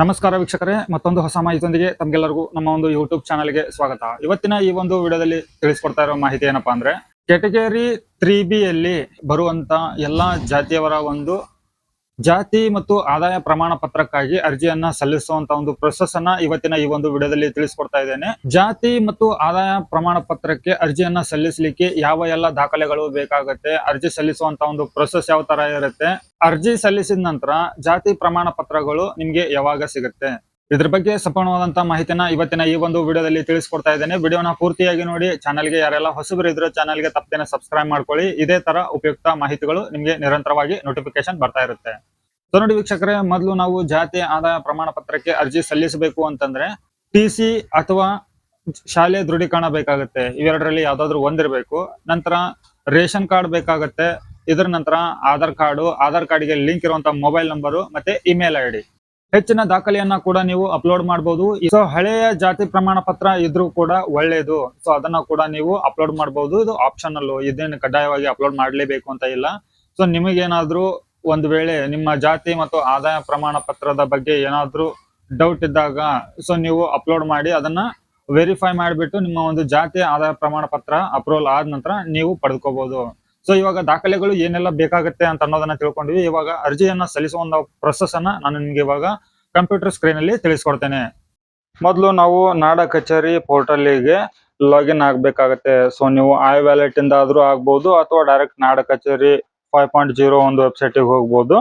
ನಮಸ್ಕಾರ ವೀಕ್ಷಕರೇ, ಮತ್ತೊಂದು ಹೊಸ ಮಾಹಿತಿಯೊಂದಿಗೆ ತಮಗೆಲ್ಲರಿಗೂ ನಮ್ಮ ಒಂದು ಯೂಟ್ಯೂಬ್ ಚಾನಲ್ಗೆ ಸ್ವಾಗತ. ಇವತ್ತಿನ ಈ ಒಂದು ವಿಡಿಯೋದಲ್ಲಿ ತಿಳಿಸ್ಕೊಡ್ತಾ ಇರೋ ಮಾಹಿತಿ ಏನಪ್ಪಾ ಅಂದ್ರೆ, ಕ್ಯಾಟಗರಿ 3B ಯಲ್ಲಿ ಬರುವಂತ ಎಲ್ಲಾ ಜಾತಿಯವರ ಒಂದು ಜಾತಿ ಮತ್ತು ಆದಾಯ ಪ್ರಮಾಣ ಪತ್ರಕ್ಕಾಗಿ ಅರ್ಜಿಯನ್ನ ಸಲ್ಲಿಸುವಂತ ಒಂದು ಪ್ರೊಸೆಸ್ ಅನ್ನ ಇವತ್ತಿನ ಈ ಒಂದು ವಿಡಿಯೋದಲ್ಲಿ ತಿಳಿಸ್ಕೊಡ್ತಾ ಇದ್ದೇನೆ. ಜಾತಿ ಮತ್ತು ಆದಾಯ ಪ್ರಮಾಣ ಪತ್ರಕ್ಕೆ ಅರ್ಜಿಯನ್ನ ಸಲ್ಲಿಸಲಿಕ್ಕೆ ಯಾವ ಎಲ್ಲ ದಾಖಲೆಗಳು ಬೇಕಾಗುತ್ತೆ, ಅರ್ಜಿ ಸಲ್ಲಿಸುವಂತ ಒಂದು ಪ್ರೊಸೆಸ್ ಯಾವ ತರ ಇರುತ್ತೆ, ಅರ್ಜಿ ಸಲ್ಲಿಸಿದ ನಂತರ ಜಾತಿ ಪ್ರಮಾಣ ಪತ್ರಗಳು ನಿಮ್ಗೆ ಯಾವಾಗ ಸಿಗುತ್ತೆ, ಇದ್ರ ಬಗ್ಗೆ ಸಂಪೂರ್ಣವಾದಂತಹ ಮಾಹಿತಿನ ಇವತ್ತಿನ ಈ ಒಂದು ವಿಡಿಯೋದಲ್ಲಿ ತಿಳಿಸ್ಕೊಡ್ತಾ ಇದ್ದೇನೆ. ವಿಡಿಯೋನ ಪೂರ್ತಿಯಾಗಿ ನೋಡಿ. ಚಾನಲ್ಗೆ ಯಾರೆಲ್ಲ ಹೊಸಬರು ಇದ್ರೆ ಚಾನಲ್ಗೆ ತಪ್ಪದೇನೆ ಸಬ್ಸ್ಕ್ರೈಬ್ ಮಾಡ್ಕೊಳ್ಳಿ. ಇದೇ ತರ ಉಪಯುಕ್ತ ಮಾಹಿತಿಗಳು ನಿಮ್ಗೆ ನಿರಂತರವಾಗಿ ನೋಟಿಫಿಕೇಶನ್ ಬರ್ತಾ ಇರುತ್ತೆ. ಸೊ ನೋಡಿ ವೀಕ್ಷಕರೇ, ಮೊದಲು ನಾವು ಜಾತಿ ಆದಾಯ ಪ್ರಮಾಣ ಪತ್ರಕ್ಕೆ ಅರ್ಜಿ ಸಲ್ಲಿಸಬೇಕು ಅಂತಂದ್ರೆ TC ಅಥವಾ ಶಾಲೆ ದೃಢೀಕರಣ ಬೇಕಾಗುತ್ತೆ. ಇವೆರಡರಲ್ಲಿ ಯಾವ್ದಾದ್ರು ಒಂದಿರಬೇಕು. ನಂತರ ರೇಷನ್ ಕಾರ್ಡ್ ಬೇಕಾಗುತ್ತೆ. ಇದರ ನಂತರ ಆಧಾರ್ ಕಾರ್ಡ್ಗೆ ಲಿಂಕ್ ಇರುವಂತಹ ಮೊಬೈಲ್ ನಂಬರು ಮತ್ತೆ ಇಮೇಲ್ ID. ಹೆಚ್ಚಿನ ದಾಖಲೆಯನ್ನ ಕೂಡ ನೀವು ಅಪ್ಲೋಡ್ ಮಾಡಬಹುದು. ಸೊ ಹಳೆಯ ಜಾತಿ ಪ್ರಮಾಣ ಪತ್ರ ಇದ್ರೂ ಕೂಡ ಒಳ್ಳೇದು. ಸೊ ಅದನ್ನ ಕೂಡ ನೀವು ಅಪ್ಲೋಡ್ ಮಾಡಬಹುದು. ಇದು ಆಪ್ಷನಲ್, ಇದೇನು ಕಡ್ಡಾಯವಾಗಿ ಅಪ್ಲೋಡ್ ಮಾಡಲೇಬೇಕು ಅಂತ ಇಲ್ಲ. ಸೊ ನಿಮಗೇನಾದ್ರೂ ಒಂದು ವೇಳೆ ನಿಮ್ಮ ಜಾತಿ ಮತ್ತು ಆದಾಯ ಪ್ರಮಾಣ ಪತ್ರದ ಬಗ್ಗೆ ಏನಾದ್ರೂ ಡೌಟ್ ಇದ್ದಾಗ ಸೊ ನೀವು ಅಪ್ಲೋಡ್ ಮಾಡಿ ಅದನ್ನ ವೆರಿಫೈ ಮಾಡಿಬಿಟ್ಟು ನಿಮ್ಮ ಒಂದು ಜಾತಿ ಆದಾಯ ಪ್ರಮಾಣ ಪತ್ರ ಅಪ್ರೂವಲ್ ಆದ ನಂತರ ನೀವು ಪಡೆದುಕೋಬಹುದು. ಸೊ ಇವಾಗ ದಾಖಲೆಗಳು ಏನೆಲ್ಲ ಬೇಕಾಗುತ್ತೆ ಅಂತ ಅನ್ನೋದನ್ನ ತಿಳ್ಕೊಂಡಿವಿ. ಇವಾಗ ಅರ್ಜಿಯನ್ನ ಸಲ್ಲಿಸುವ ಒಂದು ಪ್ರೊಸೆಸ್ ಅನ್ನ ನಾನು ನಿಮ್ಗೆ ಇವಾಗ ಕಂಪ್ಯೂಟರ್ ಸ್ಕ್ರೀನ್ ಅಲ್ಲಿ ತಿಳಿಸ್ಕೊಡ್ತೇನೆ. ಮೊದಲು ನಾವು ನಾಡ ಕಚೇರಿ ಪೋರ್ಟಲ್ಗೆ ಲಾಗಿನ್ ಆಗ್ಬೇಕಾಗತ್ತೆ. ಸೊ ನೀವು iWallet ಇಂದ ಆದ್ರೂ ಆಗ್ಬಹುದು ಅಥವಾ ಡೈರೆಕ್ಟ್ ನಾಡ ಕಚೇರಿ 5.0 ಒಂದು ವೆಬ್ಸೈಟ್ ಗೆ ಹೋಗ್ಬೋದು.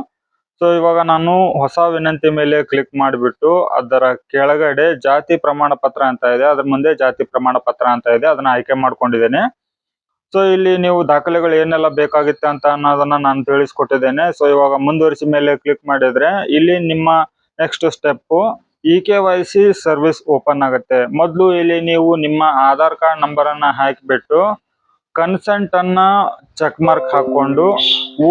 ಸೊ ಇವಾಗ ನಾನು ಹೊಸ ವಿನಂತಿ ಮೇಲೆ ಕ್ಲಿಕ್ ಮಾಡಿಬಿಟ್ಟು ಅದರ ಕೆಳಗಡೆ ಜಾತಿ ಪ್ರಮಾಣ ಪತ್ರ ಅಂತ ಇದೆ, ಅದ್ರ ಮುಂದೆ ಜಾತಿ ಪ್ರಮಾಣ ಪತ್ರ ಅಂತ ಇದೆ, ಅದನ್ನ ಆಯ್ಕೆ ಮಾಡ್ಕೊಂಡಿದ್ದೇನೆ. ಸೊ ಇಲ್ಲಿ ನೀವು ದಾಖಲೆಗಳು ಏನೆಲ್ಲ ಬೇಕಾಗುತ್ತೆ ಅಂತ ಅನ್ನೋದನ್ನ ನಾನು ತಿಳಿಸ್ಕೊಟ್ಟಿದ್ದೇನೆ. ಸೊ ಇವಾಗ ಮುಂದುವರಿಸಿ ಮೇಲೆ ಕ್ಲಿಕ್ ಮಾಡಿದ್ರೆ ಇಲ್ಲಿ ನಿಮ್ಮ next step EKYC service open ಆಗುತ್ತೆ. ಮೊದಲು ಇಲ್ಲಿ ನೀವು ನಿಮ್ಮ ಆಧಾರ್ ಕಾರ್ಡ್ ನಂಬರ್ ಅನ್ನ ಹಾಕಿಬಿಟ್ಟು ಕನ್ಸೆಂಟ್ ಅನ್ನ ಚೆಕ್ ಮಾರ್ಕ್ ಹಾಕೊಂಡು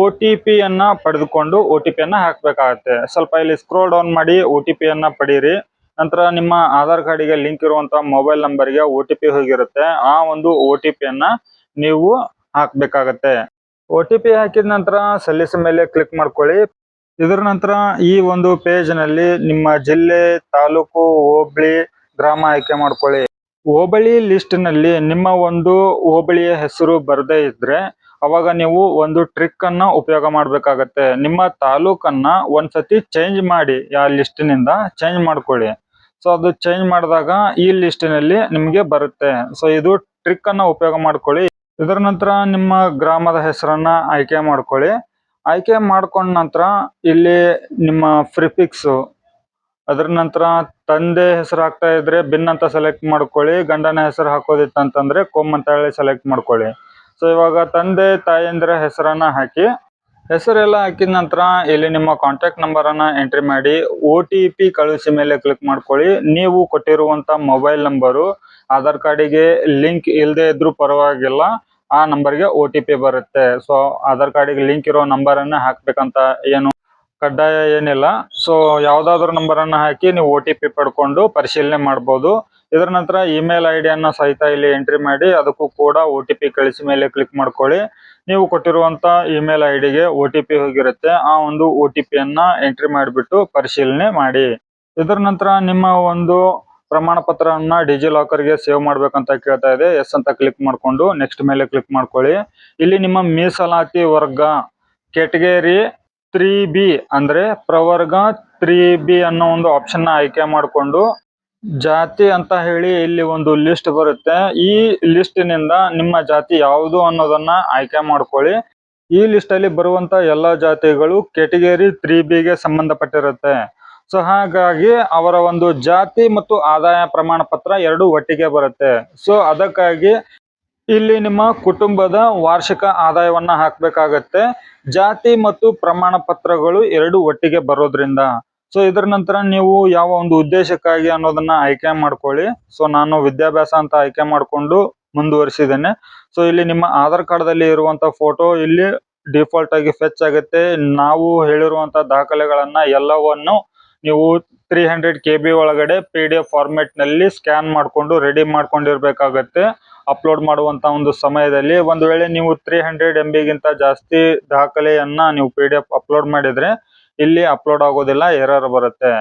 OTP ಅನ್ನ ಪಡೆದುಕೊಂಡು OTP ಅನ್ನ ಹಾಕ್ಬೇಕಾಗತ್ತೆ. ಸ್ವಲ್ಪ ಇಲ್ಲಿ ಸ್ಕ್ರೋಲ್ ಡೌನ್ ಮಾಡಿ OTP ಅನ್ನ ಪಡೀರಿ. ನಂತರ ನಿಮ್ಮ ಆಧಾರ್ ಕಾರ್ಡಿಗೆ ಲಿಂಕ್ ಇರುವಂತ ಮೊಬೈಲ್ ನಂಬರ್ಗೆ OTP ಹೋಗಿರುತ್ತೆ. ಆ ಒಂದು OTP ಅನ್ನ ನೀವು ಹಾಕ್ಬೇಕಾಗತ್ತೆ. OTP ಹಾಕಿದ ನಂತರ ಸಲ್ಲಿಸ ಮೇಲೆ ಕ್ಲಿಕ್ ಮಾಡ್ಕೊಳ್ಳಿ. ಇದರ ನಂತರ ಈ ಒಂದು ಪೇಜ್ ನಲ್ಲಿ ನಿಮ್ಮ ಜಿಲ್ಲೆ, ತಾಲೂಕು, ಹೋಬಳಿ, ಗ್ರಾಮ ಆಯ್ಕೆ ಮಾಡ್ಕೊಳ್ಳಿ. ಹೋಬಳಿ ಲಿಸ್ಟ್ ನಲ್ಲಿ ನಿಮ್ಮ ಒಂದು ಹೋಬಳಿಯ ಹೆಸರು ಬರದೇ ಇದ್ರೆ ಅವಾಗ ನೀವು ಒಂದು ಟ್ರಿಕ್ ಅನ್ನ ಉಪಯೋಗ ಮಾಡ್ಬೇಕಾಗತ್ತೆ. ನಿಮ್ಮ ತಾಲೂಕನ್ನ ಒಂದ್ಸತಿ ಚೇಂಜ್ ಮಾಡಿ, ಆ ಲಿಸ್ಟಿನಿಂದ ಚೇಂಜ್ ಮಾಡ್ಕೊಳ್ಳಿ. ಸೊ ಅದು ಚೇಂಜ್ ಮಾಡಿದಾಗ ಈ ಲಿಸ್ಟಿನಲ್ಲಿ ನಿಮ್ಗೆ ಬರುತ್ತೆ. ಸೊ ಇದು ಟ್ರಿಕ್ ಅನ್ನ ಉಪಯೋಗ ಮಾಡ್ಕೊಳ್ಳಿ. ಇದರ ನಂತರ ನಿಮ್ಮ ಗ್ರಾಮದ ಹೆಸರನ್ನ ಆಯ್ಕೆ ಮಾಡ್ಕೊಳ್ಳಿ. ಆಯ್ಕೆ ಮಾಡ್ಕೊಂಡ ನಂತರ ಇಲ್ಲಿ ನಿಮ್ಮ ಪ್ರಿಫಿಕ್ಸ್, ಅದ್ರ ನಂತರ ತಂದೆ ಹೆಸರು ಹಾಕ್ತಾ ಇದ್ರೆ ಬಿನ್ ಅಂತ ಸೆಲೆಕ್ಟ್ ಮಾಡ್ಕೊಳ್ಳಿ. ಗಂಡನ ಹೆಸರು ಹಾಕೋದಿತ್ತಂತಂದ್ರೆ ಕೊಮ್ ಅಂತ ಹೇಳಿ ಸೆಲೆಕ್ಟ್ ಮಾಡ್ಕೊಳ್ಳಿ. ಸೊ ಇವಾಗ ತಂದೆ ತಾಯಂದಿರ ಹೆಸರನ್ನ ಹಾಕಿ, ಹೆಸರೆಲ್ಲ ಹಾಕಿದ ನಂತರ ಇಲ್ಲಿ ನಿಮ್ಮ ಕಾಂಟ್ಯಾಕ್ಟ್ ನಂಬರ್ ಅನ್ನ ಎಂಟ್ರಿ ಮಾಡಿ OTP ಕಳಿಸಿ ಮೇಲೆ ಕ್ಲಿಕ್ ಮಾಡ್ಕೊಳ್ಳಿ. ನೀವು ಕೊಟ್ಟಿರುವಂತ ಮೊಬೈಲ್ ನಂಬರು ಆಧಾರ್ ಕಾರ್ಡಿಗೆ ಲಿಂಕ್ ಇಲ್ಲದೆ ಇದ್ರೂ ಪರವಾಗಿಲ್ಲ, ಆ ನಂಬರ್ಗೆ OTP ಬರುತ್ತೆ. ಸೊ ಆಧಾರ್ ಕಾರ್ಡಿಗೆ ಲಿಂಕ್ ಇರೋ ನಂಬರ್ ಅನ್ನ ಹಾಕ್ಬೇಕಂತ ಏನು ಕಡ್ಡಾಯ ಏನಿಲ್ಲ. ಸೊ ಯಾವ್ದಾದ್ರು ನಂಬರ್ ಅನ್ನ ಹಾಕಿ ನೀವು OTP ಪಡ್ಕೊಂಡು ಪರಿಶೀಲನೆ ಮಾಡ್ಬೋದು. ಇದರ ನಂತರ ಇಮೇಲ್ ID ಅನ್ನ ಸಹಿತ ಇಲ್ಲಿ ಎಂಟ್ರಿ ಮಾಡಿ ಅದಕ್ಕೂ ಕೂಡ OTP ಕಳಿಸಿ ಮೇಲೆ ಕ್ಲಿಕ್ ಮಾಡ್ಕೊಳ್ಳಿ. ನೀವು ಕೊಟ್ಟಿರುವಂತ ಇಮೇಲ್ IDಗೆ OTP ಹೋಗಿರುತ್ತೆ. ಆ ಒಂದು OTP ಅನ್ನ ಎಂಟ್ರಿ ಮಾಡಿಬಿಟ್ಟು ಪರಿಶೀಲನೆ ಮಾಡಿ. ಇದರ ನಂತರ ನಿಮ್ಮ ಒಂದು ಪ್ರಮಾಣ ಪತ್ರವನ್ನ ಡಿಜಿಲಾಕರ್ಗೆ ಸೇವ್ ಮಾಡ್ಬೇಕಂತ ಕೇಳ್ತಾ ಇದೆ. ಎಸ್ ಅಂತ ಕ್ಲಿಕ್ ಮಾಡ್ಕೊಂಡು ನೆಕ್ಸ್ಟ್ ಮೇಲೆ ಕ್ಲಿಕ್ ಮಾಡ್ಕೊಳ್ಳಿ. ಇಲ್ಲಿ ನಿಮ್ಮ ಮೀಸಲಾತಿ ವರ್ಗ ಕ್ಯಾಟಗರಿ 3B ಅಂದ್ರೆ ಪ್ರವರ್ಗ 3B ಅನ್ನೋ ಒಂದು ಆಪ್ಷನ್ ಆಯ್ಕೆ ಮಾಡಿಕೊಂಡು ಜಾತಿ ಅಂತ ಹೇಳಿ ಇಲ್ಲಿ ಒಂದು ಲಿಸ್ಟ್ ಬರುತ್ತೆ. ಈ ಲಿಸ್ಟಿನಿಂದ ನಿಮ್ಮ ಜಾತಿ ಯಾವುದು ಅನ್ನೋದನ್ನ ಆಯ್ಕೆ ಮಾಡ್ಕೊಳ್ಳಿ. ಈ ಲಿಸ್ಟ್ ಅಲ್ಲಿ ಬರುವಂತ ಎಲ್ಲಾ ಜಾತಿಗಳು ಕ್ಯಾಟಗರಿ 3Bಗೆ ಸಂಬಂಧಪಟ್ಟಿರುತ್ತೆ. ಸೊ ಹಾಗಾಗಿ ಅವರ ಒಂದು ಜಾತಿ ಮತ್ತು ಆದಾಯ ಪ್ರಮಾಣ ಪತ್ರ ಎರಡು ಒಟ್ಟಿಗೆ ಬರುತ್ತೆ. ಸೊ ಅದಕ್ಕಾಗಿ ಇಲ್ಲಿ ನಿಮ್ಮ ಕುಟುಂಬದ ವಾರ್ಷಿಕ ಆದಾಯವನ್ನ ಹಾಕ್ಬೇಕಾಗತ್ತೆ. ಜಾತಿ ಮತ್ತು ಪ್ರಮಾಣ ಪತ್ರಗಳು ಎರಡು ಒಟ್ಟಿಗೆ ಬರೋದ್ರಿಂದ. ಸೊ ಇದರ ನಂತರ ನೀವು ಯಾವ ಒಂದು ಉದ್ದೇಶಕ್ಕಾಗಿ ಅನ್ನೋದನ್ನ ಆಯ್ಕೆ ಮಾಡ್ಕೊಳ್ಳಿ. ಸೊ ನಾನು ವಿದ್ಯಾಭ್ಯಾಸ ಅಂತ ಆಯ್ಕೆ ಮಾಡ್ಕೊಂಡು ಮುಂದುವರಿಸಿದ್ದೇನೆ. ಸೊ ಇಲ್ಲಿ ನಿಮ್ಮ ಆಧಾರ್ ಕಾರ್ಡ್ ದಲ್ಲಿ ಇರುವಂತ ಫೋಟೋ ಇಲ್ಲಿ ಡಿಫಾಲ್ಟ್ ಆಗಿ ಫೆಚ್ ಆಗುತ್ತೆ. ನಾವು ಹೇಳಿರುವಂತ ದಾಖಲೆಗಳನ್ನ ಎಲ್ಲವನ್ನು ನೀವು 300 KB ಒಳಗಡೆ PDF ಫಾರ್ಮೆಟ್ ನಲ್ಲಿ ಸ್ಕ್ಯಾನ್ ಮಾಡ್ಕೊಂಡು ರೆಡಿ ಮಾಡ್ಕೊಂಡಿರ್ಬೇಕಾಗತ್ತೆ. ಅಪ್ಲೋಡ್ ಮಾಡುವಂತ ಒಂದು ಸಮಯದಲ್ಲಿ ಒಂದು ವೇಳೆ ನೀವು 300 MB ಗಿಂತ ಜಾಸ್ತಿ ದಾಖಲೆಯನ್ನ ನೀವು PDF ಅಪ್ಲೋಡ್ ಮಾಡಿದ್ರೆ ಇಲ್ಲಿ ಅಪ್ಲೋಡ್ ಆಗೋದಿಲ್ಲ, ಎರರ್ ಬರುತ್ತೆ.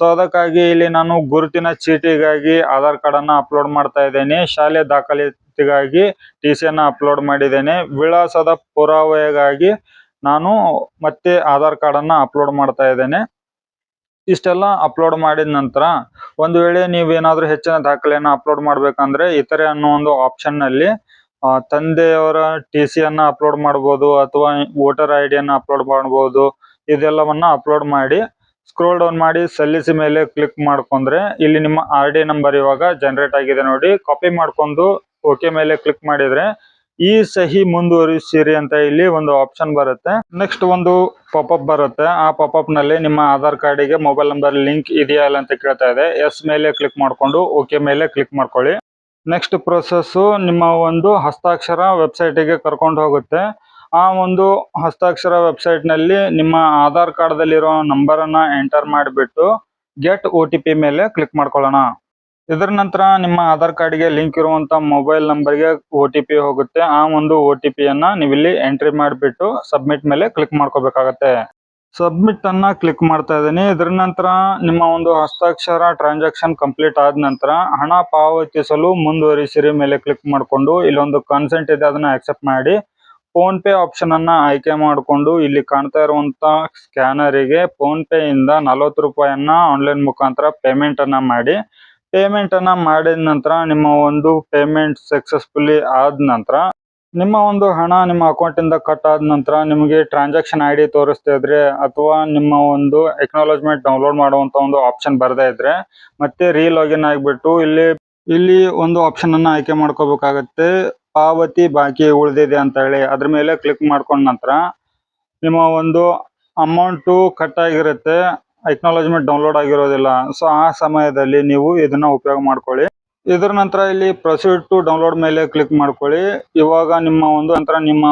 ಸೊ ಅದಕ್ಕಾಗಿ ಇಲ್ಲಿ ನಾನು ಗುರುತಿನ ಚೀಟಿಗಾಗಿ ಆಧಾರ್ ಕಾರ್ಡ್ ಅನ್ನ ಅಪ್ಲೋಡ್ ಮಾಡ್ತಾ ಇದ್ದೇನೆ. ಶಾಲೆ ದಾಖಲಾತಿಗಾಗಿ TC ಅನ್ನ ಅಪ್ಲೋಡ್ ಮಾಡಿದ್ದೇನೆ. ವಿಳಾಸದ ಪುರಾವೆಗಾಗಿ ನಾನು ಮತ್ತೆ ಆಧಾರ್ ಕಾರ್ಡ್ ಅನ್ನ ಅಪ್ಲೋಡ್ ಮಾಡ್ತಾ ಇದ್ದೇನೆ. ಇಷ್ಟೆಲ್ಲ ಅಪ್ಲೋಡ್ ಮಾಡಿದ ನಂತರ ಒಂದು ವೇಳೆ ನೀವೇನಾದ್ರೂ ಹೆಚ್ಚಿನ ದಾಖಲೆಯನ್ನ ಅಪ್ಲೋಡ್ ಮಾಡ್ಬೇಕಂದ್ರೆ ಇತರೆ ಅನ್ನೋ ಒಂದು ಆಪ್ಷನ್ ನಲ್ಲಿ ತಂದೆಯವರ TC ಅನ್ನ ಅಪ್ಲೋಡ್ ಮಾಡಬಹುದು ಅಥವಾ ವೋಟರ್ ID ಅನ್ನ ಅಪ್ಲೋಡ್ ಮಾಡಬಹುದು. ಇದೆಲ್ಲವನ್ನ ಅಪ್ಲೋಡ್ ಮಾಡಿ ಸ್ಕ್ರೋಲ್ ಡೌನ್ ಮಾಡಿ ಸಲ್ಲಿಸಿ ಮೇಲೆ ಕ್ಲಿಕ್ ಮಾಡ್ಕೊಂಡ್ರೆ ಇಲ್ಲಿ ನಿಮ್ಮ RD ನಂಬರ್ ಇವಾಗ ಜನರೇಟ್ ಆಗಿದೆ ನೋಡಿ. ಕಾಪಿ ಮಾಡ್ಕೊಂಡು ಓಕೆ ಮೇಲೆ ಕ್ಲಿಕ್ ಮಾಡಿದ್ರೆ ಈ ಸಹಿ ಮುಂದುವರಿಸಿರಿ ಅಂತ ಇಲ್ಲಿ ಒಂದು ಆಪ್ಷನ್ ಬರುತ್ತೆ. ನೆಕ್ಸ್ಟ್ ಒಂದು ಪಾಪಪ್ ಬರುತ್ತೆ. ಆ ಪಾಪಪ್ ನಲ್ಲಿ ನಿಮ್ಮ ಆಧಾರ್ ಕಾರ್ಡಿಗೆ ಮೊಬೈಲ್ ನಂಬರ್ ಲಿಂಕ್ ಇದೆಯಾ ಇಲ್ಲ ಅಂತ ಕೇಳ್ತಾ ಇದೆ. ಎಸ್ ಮೇಲೆ ಕ್ಲಿಕ್ ಮಾಡ್ಕೊಂಡು ಓಕೆ ಮೇಲೆ ಕ್ಲಿಕ್ ಮಾಡ್ಕೊಳ್ಳಿ. ನೆಕ್ಸ್ಟ್ ಪ್ರೊಸೆಸ್ ನಿಮ್ಮ ಒಂದು ಹಸ್ತಾಕ್ಷರ ವೆಬ್ಸೈಟ್ ಗೆ ಕರ್ಕೊಂಡು ಹೋಗುತ್ತೆ. ಆ ಒಂದು ಹಸ್ತಾಕ್ಷರ ವೆಬ್ಸೈಟ್ ನಲ್ಲಿ ನಿಮ್ಮ ಆಧಾರ್ ಕಾರ್ಡ್ ದಲ್ಲಿರೋ ನಂಬರ್ ಅನ್ನ ಎಂಟರ್ ಮಾಡಿಬಿಟ್ಟು ಗೆಟ್ OTP ಮೇಲೆ ಕ್ಲಿಕ್ ಮಾಡ್ಕೊಳ್ಳೋಣ. ಇದರ ನಂತರ ನಿಮ್ಮ ಆಧಾರ್ ಕಾರ್ಡ್ಗೆ ಲಿಂಕ್ ಇರುವಂತ ಮೊಬೈಲ್ ನಂಬರ್ಗೆ OTP ಹೋಗುತ್ತೆ. ಆ ಒಂದು OTP ಅನ್ನ ನೀವು ಇಲ್ಲಿ ಎಂಟ್ರಿ ಮಾಡಿಬಿಟ್ಟು ಸಬ್ಮಿಟ್ ಮೇಲೆ ಕ್ಲಿಕ್ ಮಾಡ್ಕೋಬೇಕಾಗತ್ತೆ. ಸಬ್ಮಿಟ್ ಅನ್ನ ಕ್ಲಿಕ್ ಮಾಡ್ತಾ ಇದ್ದೀನಿ. ಇದರ ನಂತರ ನಿಮ್ಮ ಒಂದು ಹಸ್ತಾಕ್ಷರ ಟ್ರಾನ್ಸಾಕ್ಷನ್ ಕಂಪ್ಲೀಟ್ ಆದ ನಂತರ ಹಣ ಪಾವತಿಸಲು ಮುಂದುವರಿಸಿರಿ ಮೇಲೆ ಕ್ಲಿಕ್ ಮಾಡಿಕೊಂಡು ಇಲ್ಲೊಂದು ಕನ್ಸೆಂಟ್ ಇದೆ ಅದನ್ನ ಅಕ್ಸೆಪ್ಟ್ ಮಾಡಿ ಫೋನ್ ಪೇ ಆಪ್ಷನ್ ಅನ್ನ ಆಯ್ಕೆ ಮಾಡಿಕೊಂಡು ಇಲ್ಲಿ ಕಾಣ್ತಾ ಇರುವಂತ ಸ್ಕ್ಯಾನರಿಗೆ ಫೋನ್ ಪೇ ಇಂದ 40 ರೂಪಾಯಿಯನ್ನ ಆನ್ಲೈನ್ ಮುಖಾಂತರ ಪೇಮೆಂಟ್ ಅನ್ನ ಮಾಡಿ. ಪೇಮೆಂಟ್ ಅನ್ನ ಮಾಡಿದ ನಂತರ ನಿಮ್ಮ ಒಂದು ಪೇಮೆಂಟ್ ಸಕ್ಸಸ್ಫುಲಿ ಆದ ನಂತರ ನಿಮ್ಮ ಒಂದು ಹಣ ನಿಮ್ಮ ಅಕೌಂಟ್ ಇಂದ ಕಟ್ ಆದ ನಂತರ ನಿಮಗೆ ಟ್ರಾನ್ಸಾಕ್ಷನ್ ID ತೋರಿಸ್ತಾ ಇದ್ರೆ ಅಥವಾ ನಿಮ್ಮ ಒಂದು ಎಕ್ನಾಲಜ್ಮೆಂಟ್ ಡೌನ್ಲೋಡ್ ಮಾಡುವಂತ ಒಂದು ಆಪ್ಷನ್ ಬರ್ದೇ ಇದ್ರೆ ಮತ್ತೆ ರೀಲಾಗಿನ್ ಆಗಿಬಿಟ್ಟು ಇಲ್ಲಿ ಒಂದು ಆಪ್ಷನ್ ಅನ್ನ ಆಯ್ಕೆ ಮಾಡ್ಕೋಬೇಕಾಗತ್ತೆ. ಪಾವತಿ ಬಾಕಿ ಉಳಿದಿದೆ ಅಂತ ಹೇಳಿ ಅದ್ರ ಮೇಲೆ ಕ್ಲಿಕ್ ಮಾಡ್ಕೊಂಡ ನಂತರ ನಿಮ್ಮ ಒಂದು ಅಮೌಂಟು ಕಟ್ ಆಗಿರುತ್ತೆ. ಎಕ್ನಾಲಜ್ಮೆಂಟ್ ಡೌನ್ಲೋಡ್ ಆಗಿರೋದಿಲ್ಲ. ಸೊ ಆ ಸಮಯದಲ್ಲಿ ನೀವು ಇದನ್ನ ಉಪಯೋಗ ಮಾಡ್ಕೊಳ್ಳಿ. ಇದರ ನಂತರ ಇಲ್ಲಿ ಪ್ರೊಸೀಡ್ ಟು ಡೌನ್ಲೋಡ್ ಮೇಲೆ ಕ್ಲಿಕ್ ಮಾಡ್ಕೊಳ್ಳಿ. ಇವಾಗ ನಿಮ್ಮ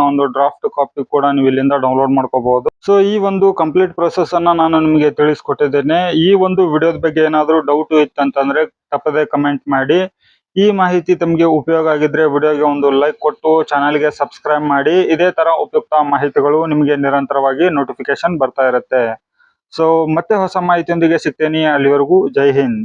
ಒಂದು ಡ್ರಾಫ್ಟ್ ಕಾಪಿ ಕೂಡ ನೀವು ಇಲ್ಲಿಂದ ಡೌನ್ಲೋಡ್ ಮಾಡ್ಕೋಬಹುದು. ಸೊ ಈ ಒಂದು ಕಂಪ್ಲೀಟ್ ಪ್ರೊಸೆಸ್ ಅನ್ನ ನಾನು ನಿಮಗೆ ತಿಳಿಸ್ಕೊಟ್ಟಿದ್ದೇನೆ. ಈ ಒಂದು ವಿಡಿಯೋದ ಬಗ್ಗೆ ಏನಾದರೂ ಡೌಟ್ ಇತ್ತಂತಂದ್ರೆ ತಪ್ಪದೆ ಕಮೆಂಟ್ ಮಾಡಿ. ಈ ಮಾಹಿತಿ ತಮಗೆ ಉಪಯೋಗ ಆಗಿದ್ರೆ ವಿಡಿಯೋಗೆ ಒಂದು ಲೈಕ್ ಕೊಟ್ಟು ಚಾನಲ್ಗೆ ಸಬ್ಸ್ಕ್ರೈಬ್ ಮಾಡಿ. ಇದೇ ತರ ಉಪಯುಕ್ತ ಮಾಹಿತಿಗಳು ನಿಮಗೆ ನಿರಂತರವಾಗಿ ನೋಟಿಫಿಕೇಶನ್ ಬರ್ತಾ ಇರುತ್ತೆ. ಸೊ ಮತ್ತೆ ಹೊಸ ಮಾಹಿತಿಯೊಂದಿಗೆ ಸಿಗ್ತೇನೆ. ಅಲ್ಲಿವರೆಗೂ ಜೈ ಹಿಂದ್.